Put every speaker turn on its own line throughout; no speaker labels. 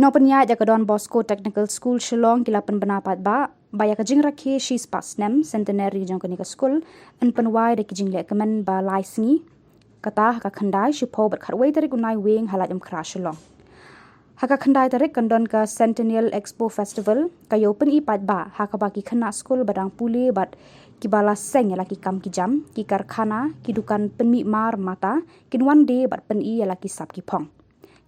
Pynwai ya ka Don Bosco Technical School Shillong kila Pynbna Paidbah baya ka Jingrakhe shis pas Snem Centenary jong School in Pynwai de ki jinglehkmen balai sngi kata ka khandai shipo bat khatwei Tarik Naiwieng Laitumkhrah Shillong. Haka khandai Tarik kandon ka Centennial Expo Festival ka Iew Pyni Paidbah haka baki khynnah skul badang pule bat kibala seng laki kam ki jam ki karkhana ki dukan penmi mar mata kin one day bat peni laki sap ki phong.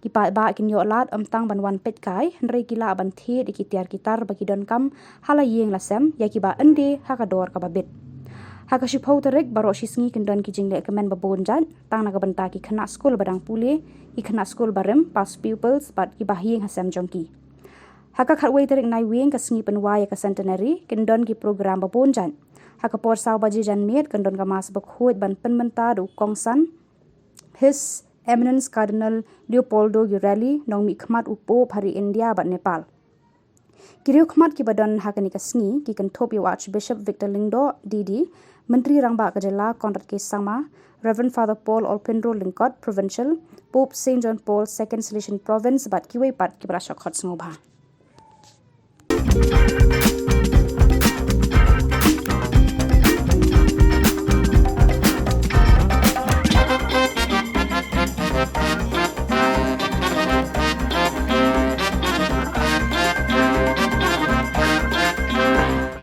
Ki Paidbah kin yo lat amtang banwan pet kai nrei kila ban the di kitiar kitar bagi don kam halayeng lasem ya ki ba ende haka dor ka babit. Haka shipo Tarik baro shisngi kendon ki jinglehkmen babonjat tang naga benta ki khynnah skul badang pule ki khynnah skul barem pas pupils bat ki bahieng hasem jongki. Haka khatwei Tarik Naiwieng ka sngi Pynwai ka Centenary kendon ki program babonjat. Haka por saw baji jan met kendon Ka Mass Bakhuid ban penmenta du kongsan His Emminence Cardinal Leopoldo Girelli nongpyniaid upo hari India bat Nepal. Kiriu khmat ki badan hakani ka sngi ki kantop Iew Archbishop Victor Lyngdoh DD Myntri Rangbah ka Jylla Conrad K Sangma Reverend Father Paul Alpindro Lingkot Provincial Pope St John Paul II Salesian Province bat kiwei pat ki brashok hot sngobha.